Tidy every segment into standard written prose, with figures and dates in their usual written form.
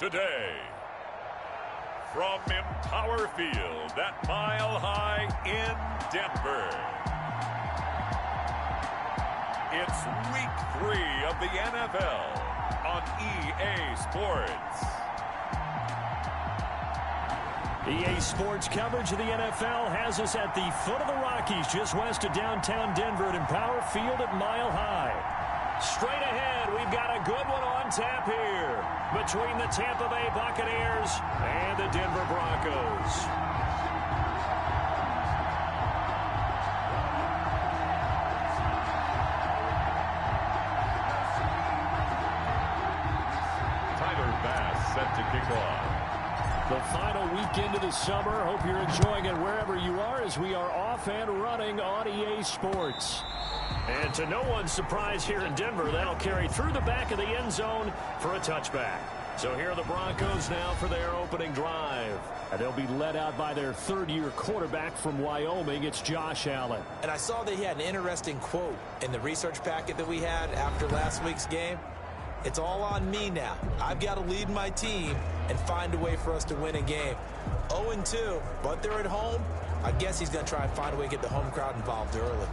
today. From Empower Field at Mile High in Denver. It's Week 3 of the NFL on EA Sports. EA Sports coverage of the NFL has us at the foot of the Rockies, just west of downtown Denver at Empower Field at Mile High. Straight ahead, we've got a good one on tap here between the Tampa Bay Buccaneers and the Denver Broncos. Tyler Bass set to kick off. The final weekend of the summer. Hope you're enjoying it wherever you are as we are off and running on EA Sports. And to no one's surprise here in Denver, that'll carry through the back of the end zone for a touchback. So here are the Broncos now for their opening drive. And they'll be led out by their third-year quarterback from Wyoming. It's Josh Allen. And I saw that he had an interesting quote in the research packet that we had after last week's game. It's all on me now. I've got to lead my team and find a way for us to win a game. 0-2, but they're at home. I guess he's going to try and find a way to get the home crowd involved early.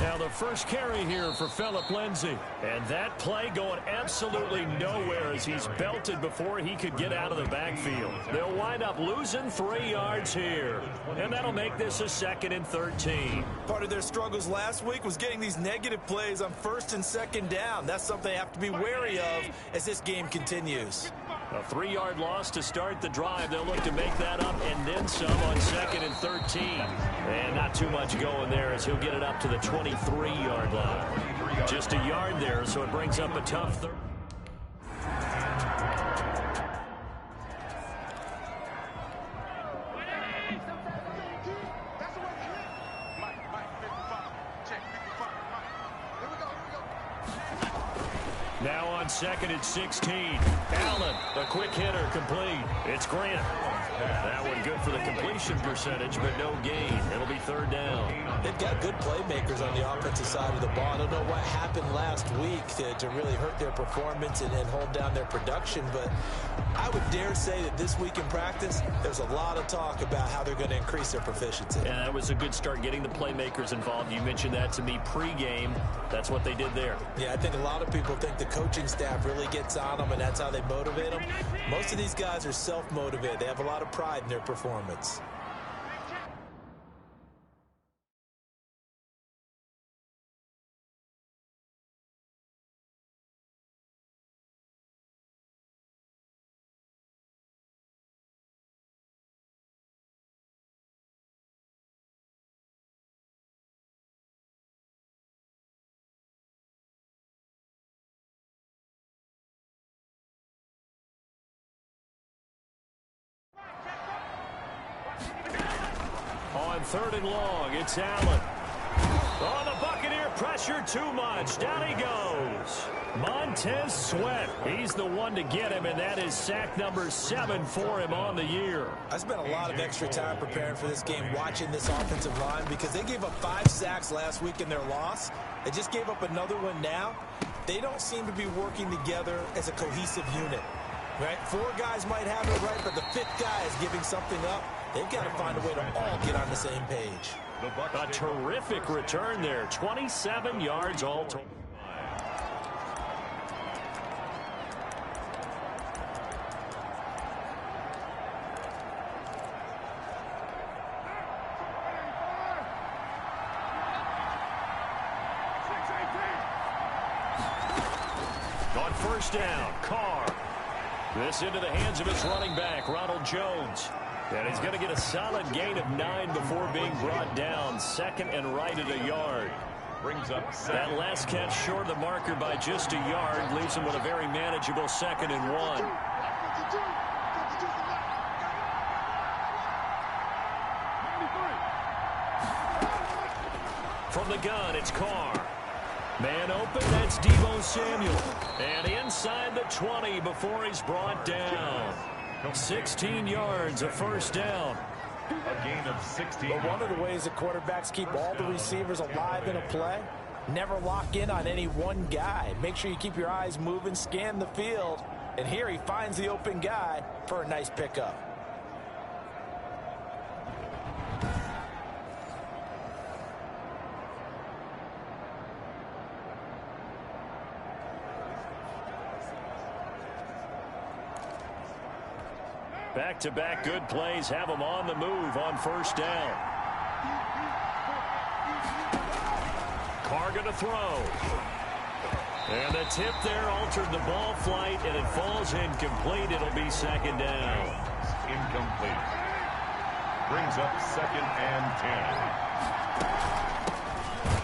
Now the first carry here for Phillip Lindsay. And that play going absolutely nowhere as he's belted before he could get out of the backfield. They'll wind up losing 3 yards here. And that'll make this a 2nd and 13. Part of their struggles last week was getting these negative plays on 1st and 2nd down. That's something they have to be wary of as this game continues. A 3-yard loss to start the drive. They'll look to make that up and then some on 2nd and 13. And not too much going there as he'll get it up to the 23-yard line. Just a yard there, so it brings up a tough third. Now on 2nd and 16. Allen, a quick hitter, complete. It's Grant. That one good for the completion percentage, but no gain. It'll be 3rd down. They've got good playmakers on the offensive side of the ball. I don't know what happened last week to really hurt their performance and hold down their production, but I would dare say that this week in practice, there's a lot of talk about how they're going to increase their proficiency. Yeah, that was a good start getting the playmakers involved. You mentioned that to me pregame. That's what they did there. Yeah, I think a lot of people think the coaching staff really gets on them, and that's how they motivate them. Most of these guys are self-motivated. They have a lot of pride in their performance. On 3rd and long, it's Allen. Oh, the Buccaneer pressure too much. Down he goes. Montez Sweat. He's the one to get him, and that is sack number 7 for him on the year. I spent a lot of extra time preparing for this game, watching this offensive line, because they gave up 5 sacks last week in their loss. They just gave up another one now. They don't seem to be working together as a cohesive unit. Right? 4 guys might have it right, but the 5th guy is giving something up. They've got to find a way to all get on the same page. A terrific return there. 27 yards all total. On 1st down, Carr. This into the hands of his running back, Ronald Jones. And he's going to get a solid gain of 9 before being brought down. 2nd and right at a yard. Brings up That second. last catch short of the marker by just a yard leaves him with a very manageable 2nd and 1. From the gun, it's Carr. Man open, that's Deebo Samuel. And inside the 20 before he's brought down. 16 yards, a first down. A gain of 16. But one of the ways that quarterbacks keep all the receivers alive in a play, never lock in on any one guy. Make sure you keep your eyes moving, scan the field. And here he finds the open guy for a nice pickup. Back-to-back good plays have him on the move on first down. Carr going to throw. And the tip there altered the ball flight, and it falls incomplete. It'll be 2nd down. Incomplete. Brings up 2nd and 10.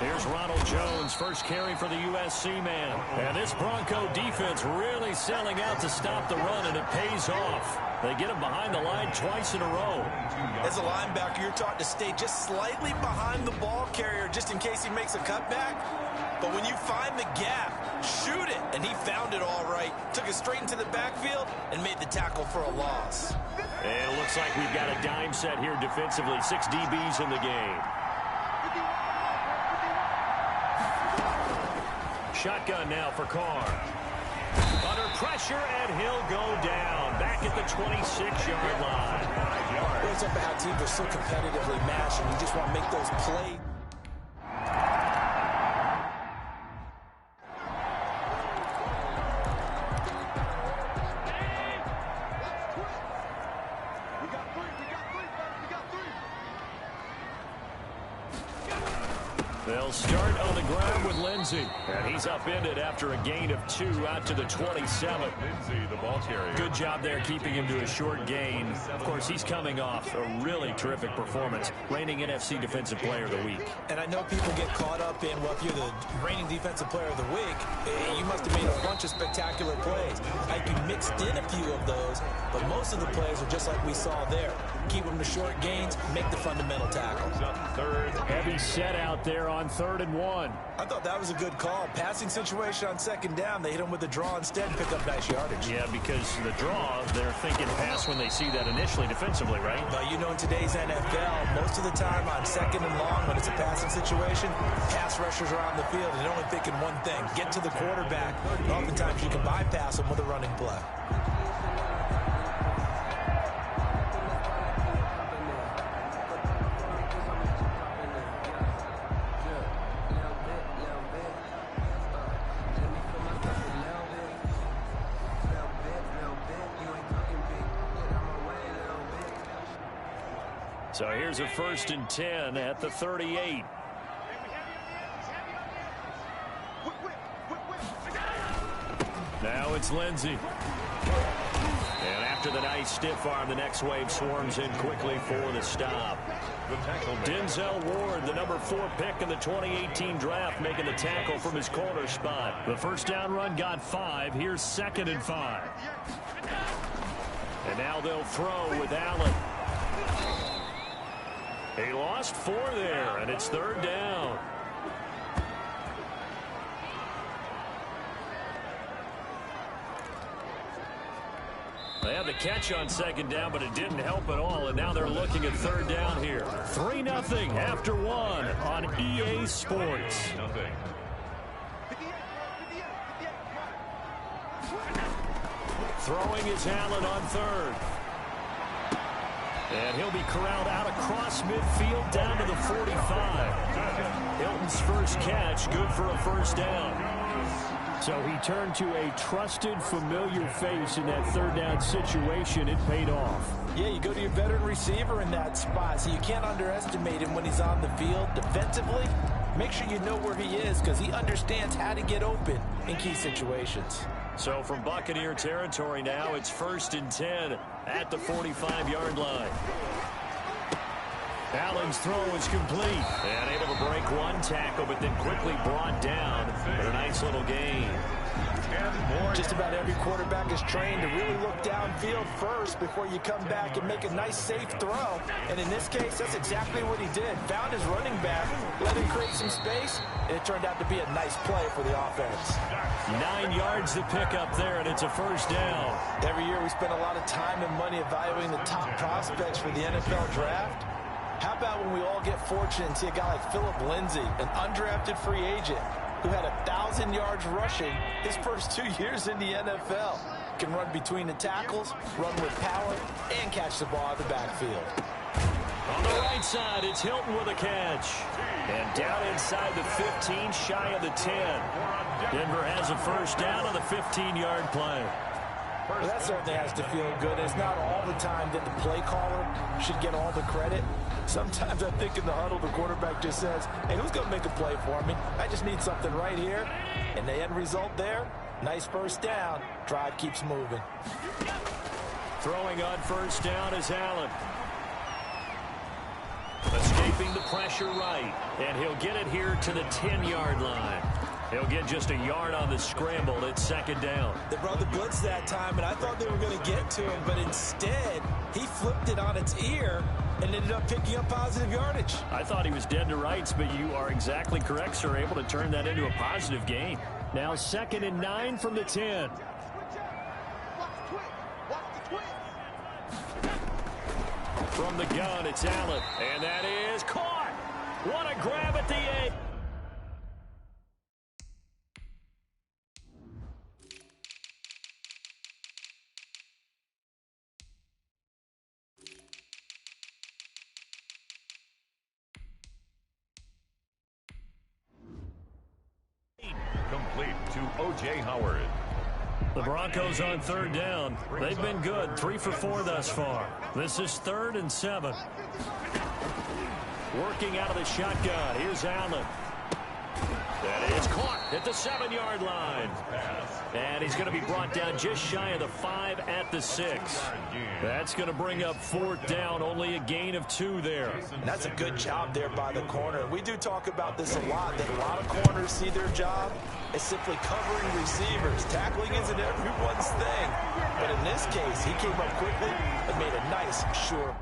Here's Ronald Jones, first carry for the USC man. And this Bronco defense really selling out to stop the run, and it pays off. They get him behind the line twice in a row. As a linebacker, you're taught to stay just slightly behind the ball carrier just in case he makes a cutback. But when you find the gap, shoot it. And he found it all right. Took it straight into the backfield and made the tackle for a loss. And it looks like we've got a dime set here defensively. 6 DBs in the game. Shotgun now for Carr. Under pressure, and he'll go down. Back at the 26-yard line. It's a bad team. They're so competitively matched, and you just want to make those plays. They'll start on the ground with Lindsey. And he's upended after a gain of 2 out to the 27. Lindsey, the ball carrier. Good job there keeping him to a short gain. Of course, he's coming off a really terrific performance, reigning NFC Defensive Player of the Week. And I know people get caught up in, well, if you're the reigning Defensive Player of the Week, you must have made a bunch of spectacular plays. Like you mixed in a few of those, but most of the plays are just like we saw there. Keep them to short gains, make the fundamental tackle. Third. Heavy set out there on 3rd and 1. I thought that was a good call. Passing situation on 2nd down, they hit him with the draw instead and pick up nice yardage. Yeah, because the draw, they're thinking pass when they see that initially defensively, right? But you know, in today's NFL, most of the time on 2nd and long, when it's a passing situation, pass rushers are on the field and they're only thinking one thing, get to the quarterback. Oftentimes you can bypass them with a running play. So here's a 1st and 10 at the 38. Now it's Lindsey. And after the nice stiff arm, the next wave swarms in quickly for the stop. Denzel Ward, the number 4 pick in the 2018 draft, making the tackle from his corner spot. The first down run got 5. Here's 2nd and 5. And now they'll throw with Allen. He lost 4 there, and it's 3rd down. They had the catch on 2nd down, but it didn't help at all, and now they're looking at 3rd down here. 3-0 after 1 on EA Sports. Throwing is Allen on 3rd. And he'll be corralled out across midfield down to the 45. Hilton's first catch, good for a first down. So he turned to a trusted, familiar face in that 3rd down situation. It paid off. Yeah, you go to your veteran receiver in that spot, so you can't underestimate him when he's on the field. Defensively, make sure you know where he is because he understands how to get open in key situations. So from Buccaneer territory now, it's 1st and 10 at the 45-yard line. Allen's throw is complete. And able to break one tackle, but then quickly brought down. But a nice little gain. Just about every quarterback is trained to really look downfield first before you come back and make a nice, safe throw. And in this case, that's exactly what he did. Found his running back, let him create some space, and it turned out to be a nice play for the offense. 9 yards to pick up there, and it's a first down. Every year we spend a lot of time and money evaluating the top prospects for the NFL draft. How about when we all get fortunate and see a guy like Philip Lindsay, an undrafted free agent, who had 1,000 yards rushing his first 2 years in the NFL. Can run between the tackles, run with power, and catch the ball out of the backfield. On the right side, it's Hilton with a catch. And down inside the 15, shy of the 10. Denver has a first down on the 15-yard play. Well, that certainly has to feel good. It's not all the time that the play caller should get all the credit. Sometimes I think in the huddle, the quarterback just says, hey, who's going to make a play for me? I just need something right here. And the end result there, nice first down. Drive keeps moving. Throwing on first down is Allen. Escaping the pressure right. And he'll get it here to the 10-yard line. He'll get just a yard on the scramble. It's second down. They brought the blitz that time, and I thought they were going to get to him, but instead, he flipped it on its ear and ended up picking up positive yardage. I thought he was dead to rights, but you are exactly correct, sir. Able to turn that into a positive gain. Now 2nd and 9 from the 10. From the gun, it's Allen. And that is caught. What a grab at the 8. Complete to O.J. Howard. The Broncos on third down. They've been good. 3 for 4 thus far. This is 3rd and 7. Working out of the shotgun. Here's Allen. That is caught at the 7-yard line. And he's going to be brought down just shy of the 5 at the 6. That's going to bring up 4th down. Only a gain of 2 there. That's a good job there by the corner. We do talk about this a lot, that a lot of corners see their job as simply covering receivers. Tackling isn't everyone's thing. But in this case, he came up quickly and made a nice, sure.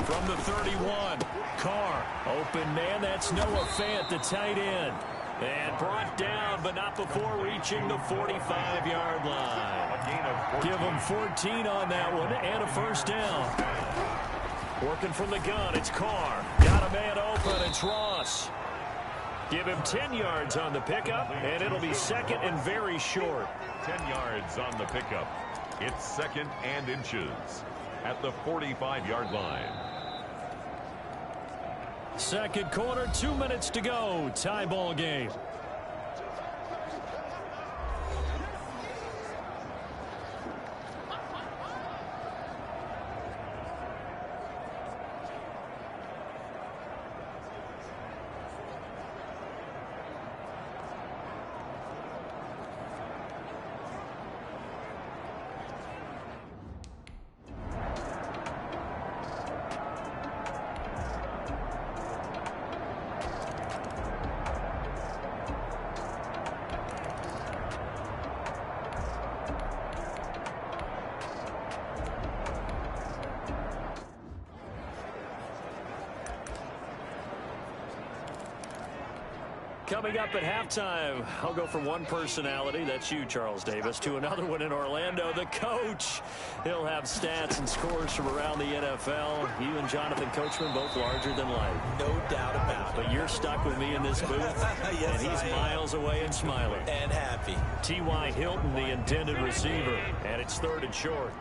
From the 31, Carr. Open man, that's Noah Fant, the tight end. And brought down, but not before reaching the 45-yard line. Give him 14 on that one, and a first down. Working from the gun, it's Carr. Got a man open, it's Ross. Give him 10 yards on the pickup, and it'll be 2nd and very short. 10 yards on the pickup. It's 2nd and inches at the 45-yard line. Second quarter, 2 minutes to go. Tie ball game. Coming up at halftime, I'll go from one personality, that's you, Charles Davis, to another one in Orlando, the coach. He'll have stats and scores from around the NFL. You and Jonathan Coachman, both larger than life. No doubt about it. But you're stuck with me in this booth, yes, and he's miles away and smiling. And happy. T.Y. Hilton, the intended receiver, and it's 3rd and short.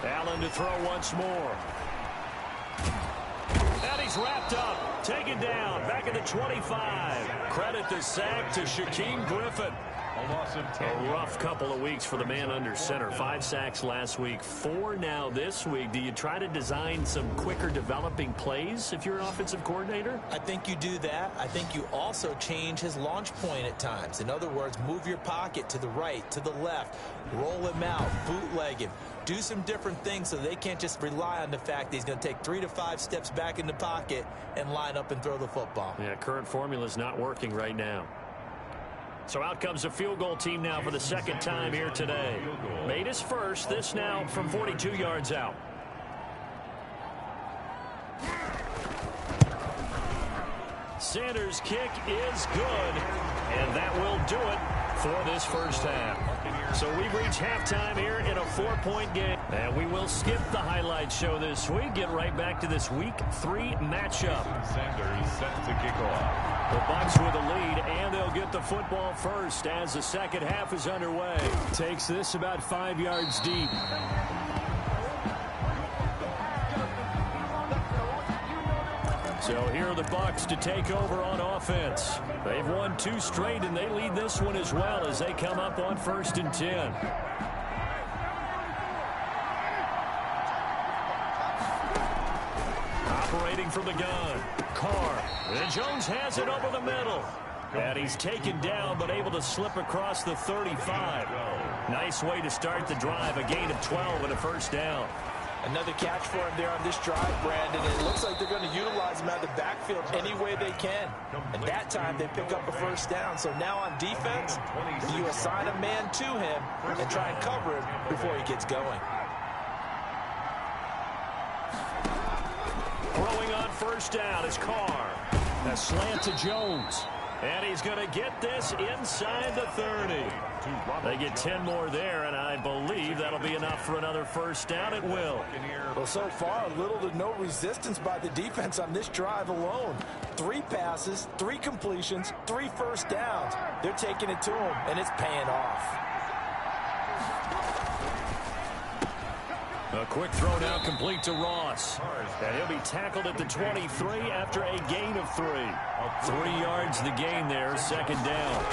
Allen to throw once more. And he's wrapped up, taken down, back at the 25. Credit the sack to Shaquem Griffin. A loss of 10. A rough couple of weeks for the man under center. 5 sacks last week, 4 now this week. Do you try to design some quicker developing plays if you're an offensive coordinator? I think you do that. I think you also change his launch point at times. In other words, move your pocket to the right, to the left, roll him out, bootleg him. Do some different things so they can't just rely on the fact that he's going to take 3 to 5 steps back in the pocket and line up and throw the football. Yeah, current formula is not working right now. So out comes a field goal team now for the second time here today. Made his first, this now from 42 yards out. Sanders' kick is good, and that will do it for this first half. So we've reached halftime here in a 4-point game. And we will skip the highlight show this week. Get right back to this Week 3 matchup. Sanders set to kick off. The Bucs with a lead, and they'll get the football first as the second half is underway. Takes this about 5 yards deep. So here are the Bucs to take over on offense. They've won 2 straight, and they lead this one as well as they come up on 1st and 10. Operating from the gun, Carr. And Jones has it over the middle. And he's taken down, but able to slip across the 35. Nice way to start the drive, a gain of 12 and a first down. Another catch for him there on this drive, Brandon. It looks like they're going to utilize him out of the backfield any way they can. And that time they pick up a first down. So now on defense, you assign a man to him and try and cover him before he gets going. Throwing on first down is Carr. A slant to Jones. And he's going to get this inside the 30. They get 10 more there, and I believe that'll be enough for another first down. It will. Well, so far, little to no resistance by the defense on this drive alone. 3 passes, 3 completions, 3 first downs. They're taking it to him, and it's paying off. A quick throw now complete to Ross. And he'll be tackled at the 23 after a gain of 3. 3 yards the gain there, second down.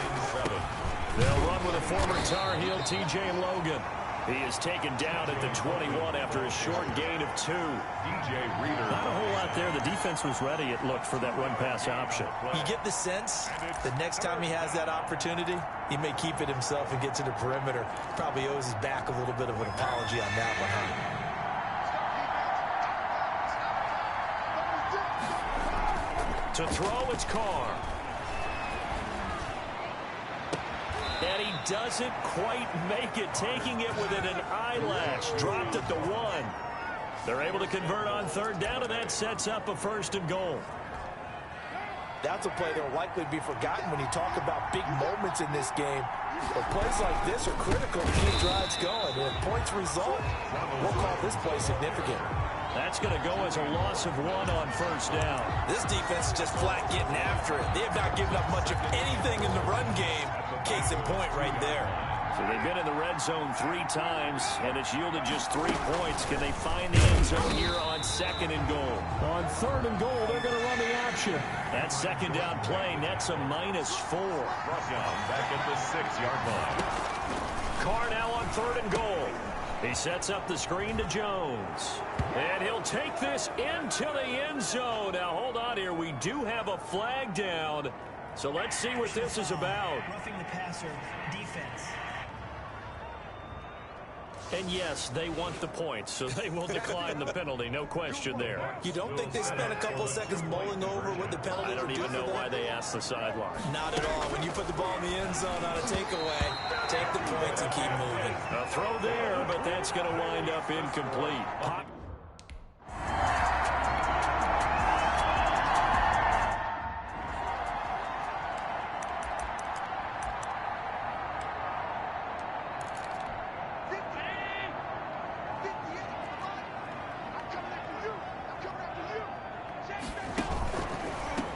They'll run with a former Tar Heel, T.J. Logan. He is taken down at the 21 after a short gain of 2. DJ Reader. Not a whole lot there. The defense was ready, it looked, for that run-pass option. You get the sense that next time he has that opportunity, he may keep it himself and get to the perimeter. Probably owes his back a little bit of an apology on that one, huh? To throw, it's Carr. And he doesn't quite make it, taking it within an eyelash. Dropped at the 1. They're able to convert on third down, and that sets up a 1st and goal. That's a play that will likely be forgotten when you talk about big moments in this game. But plays like this are critical to keep drives going. And if points result, we'll call this play significant. That's going to go as a loss of 1 on first down. This defense is just flat getting after it. They have not given up much of anything in the run game. Case in point right there. So they've been in the red zone 3 times, and it's yielded just 3 points. Can they find the end zone here on 2nd and goal? On 3rd and goal, they're going to run the option. That second down play nets a -4. Brought down back at the 6-yard line. Carr now on 3rd and goal. He sets up the screen to Jones. And he'll take this into the end zone. Now, hold on here. We do have a flag down. So let's see what this is about. Roughing the passer defense. And yes, they want the points, so they will decline the penalty. No question there. You don't think they spent a couple of seconds mulling over what the penalty I don't would do even know for why them? they asked the sideline. Not at all. When you put the ball in the end zone on a takeaway, take the points and keep moving. A throw there, but that's going to wind up incomplete. Pop.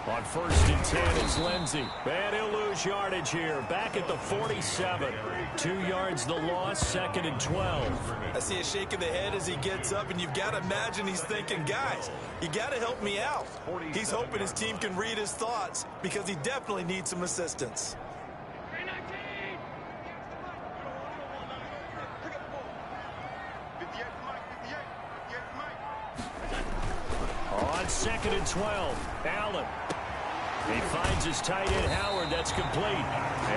On 1st and 10 is Lindsey. And he'll lose yardage here. Back at the 47. 2 yards the loss, 2nd and 12. I see a shake of the head as he gets up, and you've got to imagine he's thinking, guys, you got to help me out. He's hoping his team can read his thoughts because he definitely needs some assistance. on 2nd and 12. Allen. He finds his tight end, Howard. That's complete.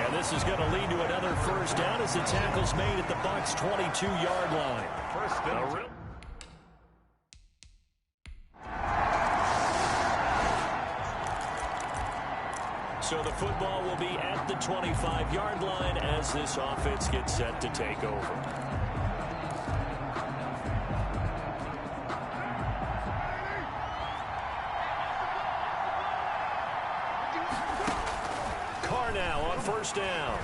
And this is going to lead to another first down as the tackle's made at the Bucs' 22-yard line. First down. So the football will be at the 25-yard line as this offense gets set to take over. Now on first down.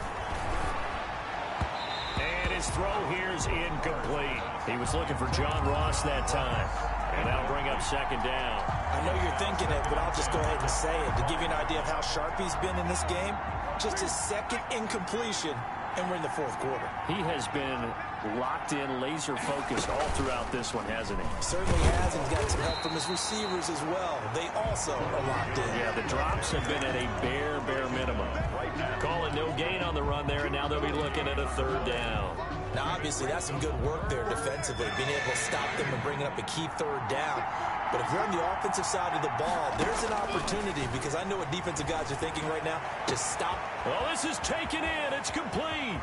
And his throw here is incomplete. He was looking for John Ross that time. And that'll bring up 2nd down. I know you're thinking it, but I'll just go ahead and say it. To give you an idea of how sharp he's been in this game, just his 2nd incompletion, and we're in the 4th quarter. He has been locked in, laser-focused all throughout this one, hasn't he? Certainly has, and he's got some help from his receivers as well. They also are locked in. Yeah, the drops have been at a bare minimum. Calling no gain on the run there, and now they'll be looking at a 3rd down. Now, obviously, that's some good work there defensively, being able to stop them and bringing up a key 3rd down. But if you're on the offensive side of the ball, there's an opportunity, because I know what defensive guys are thinking right now. Just stop. Well, this is taken in. It's complete.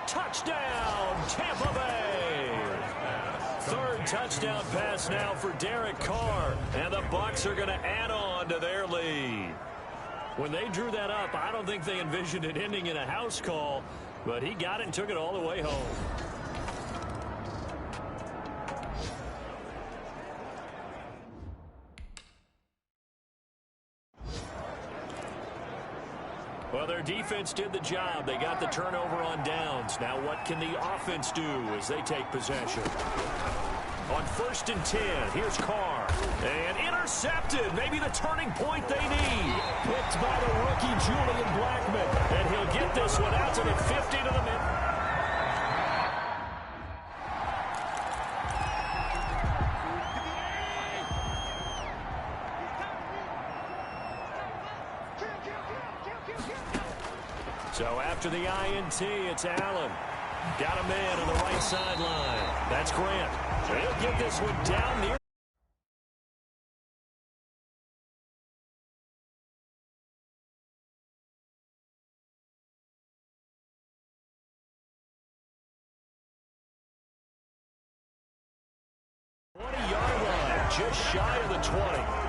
Touchdown, Tampa Bay. 3rd touchdown pass now for Derek Carr. And the Bucs are going to add on to their lead. When they drew that up, I don't think they envisioned it ending in a house call, but he got it and took it all the way home. Well, their defense did the job. They got the turnover on downs. Now what can the offense do as they take possession? On 1st and 10, here's Carr. And intercepted. Maybe the turning point they need. Picked by the rookie Julian Blackmon. And he'll get this one out to the 50 to the mid. So after the INT, it's Allen. Got a man on the right sideline. That's Grant. He'll get this one down near. Just shy of the 20.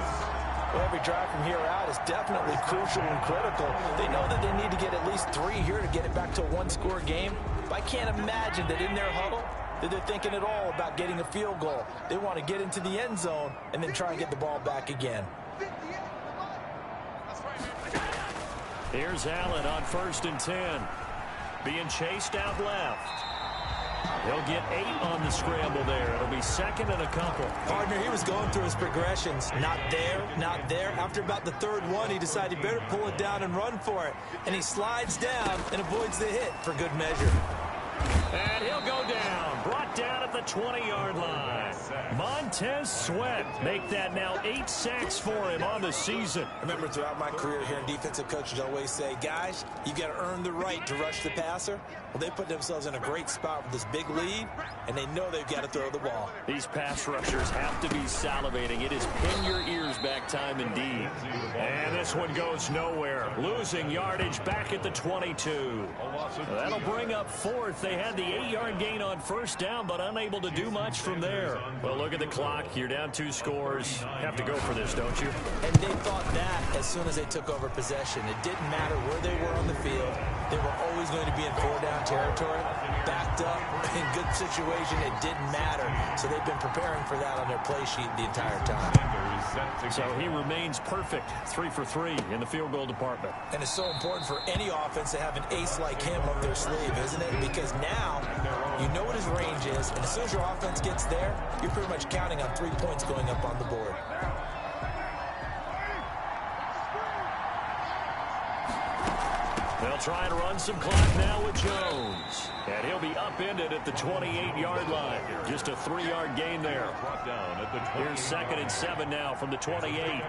Well, every drive from here out is definitely crucial and critical. They know that they need to get at least 3 here to get it back to a 1-score game. But I can't imagine that in their huddle that they're thinking at all about getting a field goal. They want to get into the end zone and then try and get the ball back again. Here's Allen on 1st and 10. Being chased out left. He'll get 8 on the scramble there. It'll be 2nd and a couple. Partner, he was going through his progressions. Not there, not there. After about the 3rd one, he decided he better pull it down and run for it. And he slides down and avoids the hit for good measure. And he'll go down. Brought down at the 20-yard line. Montez Sweat make that now 8 sacks for him on the season. I remember throughout my career here in defensive coaches always say, guys, you got to earn the right to rush the passer. Well, they put themselves in a great spot with this big lead, and they know they've got to throw the ball. These pass rushers have to be salivating. It is pin your ears back time indeed. And this one goes nowhere. Losing yardage back at the 22. That'll bring up 4th. They had the 8-yard gain on 1st down, but unable to do much from there. Well, look at the clock. You're down 2 scores. Have to go for this, don't you? And they thought that as soon as they took over possession. It didn't matter where they were on the field. They were always going to be in 4-down territory, backed up, in good situation. It didn't matter. So they've been preparing for that on their play sheet the entire time. So he remains perfect, 3 for 3 in the field goal department. And it's so important for any offense to have an ace like him up their sleeve, isn't it? Because now you know what his range is, and as soon as your offense gets there, you're pretty much counting on 3 points going up on the board. They'll try and run some clock now with Jones. And he'll be upended at the 28-yard line. Just a 3-yard gain there. Here's 2nd and 7 now from the 28.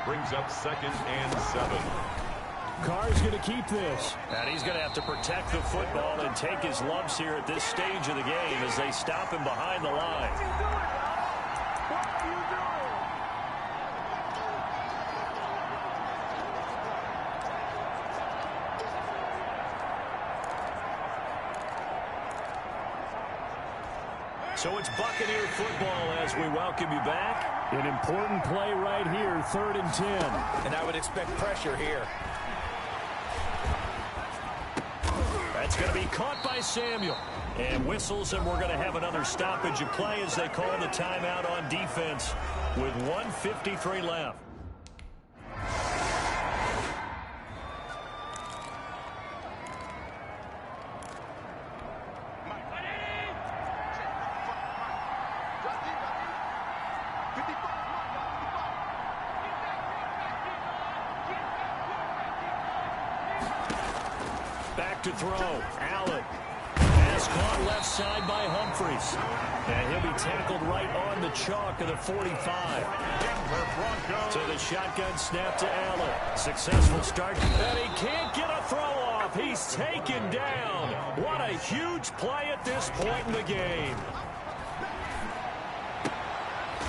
Brings up 2nd and 7. Carr's going to keep this. And he's going to have to protect the football and take his lumps here at this stage of the game as they stop him behind the line. So it's Buccaneer football as we welcome you back. An important play right here, 3rd and 10. And I would expect pressure here. That's going to be caught by Samuel. And whistles, and we're going to have another stoppage of play as they call the timeout on defense with 1:53 left. Back to throw. Allen. Pass caught left side by Humphries. And he'll be tackled right on the chalk of the 45. So the shotgun snap to Allen. Successful start. And he can't get a throw off. He's taken down. What a huge play at this point in the game.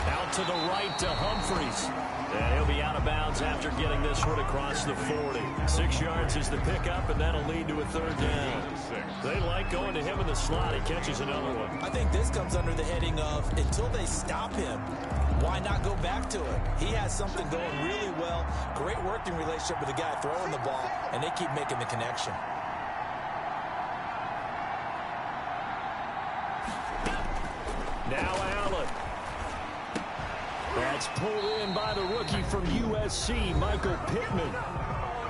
Out to the right to Humphries. And he'll be out of bounds after getting this one across the 40. 6 yards is the pickup, and that'll lead to a 3rd down. They like going to him in the slot. He catches another one. I think this comes under the heading of until they stop him, why not go back to it? He has something going really well. Great working relationship with the guy throwing the ball, and they keep making the connection. Now Allen. That's pulled in by the rookie from USC, Michael Pittman.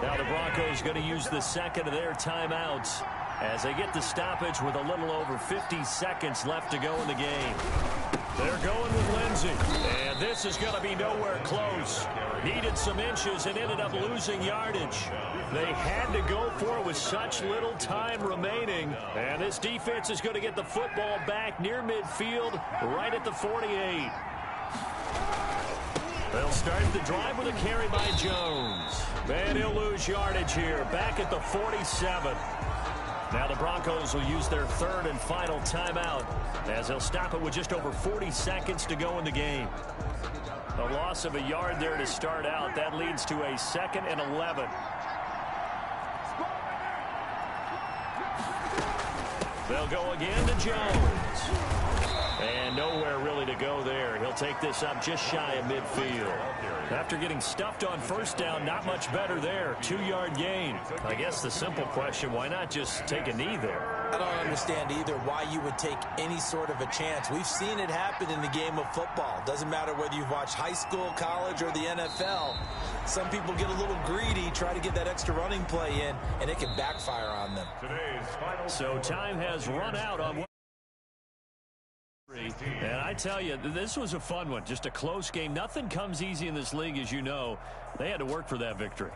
Now the Broncos going to use the second of their timeouts as they get the stoppage with a little over 50 seconds left to go in the game. They're going with Lindsey, and this is going to be nowhere close. Needed some inches and ended up losing yardage. They had to go for it with such little time remaining, and this defense is going to get the football back near midfield, right at the 48. They'll start the drive with a carry by Jones. And he'll lose yardage here, back at the 47. Now the Broncos will use their 3rd and final timeout as they'll stop it with just over 40 seconds to go in the game. A loss of a yard there to start out. That leads to a 2nd and 11. They'll go again to Jones. And nowhere really to go there. He'll take this up just shy of midfield. After getting stuffed on 1st down, not much better there. 2-yard gain. I guess the simple question, why not just take a knee there? I don't understand either why you would take any sort of a chance. We've seen it happen in the game of football. Doesn't matter whether you've watched high school, college, or the NFL. Some people get a little greedy, try to get that extra running play in, and it can backfire on them. So time has run out on. And I tell you, this was a fun one. Just a close game. Nothing comes easy in this league, as you know. They had to work for that victory.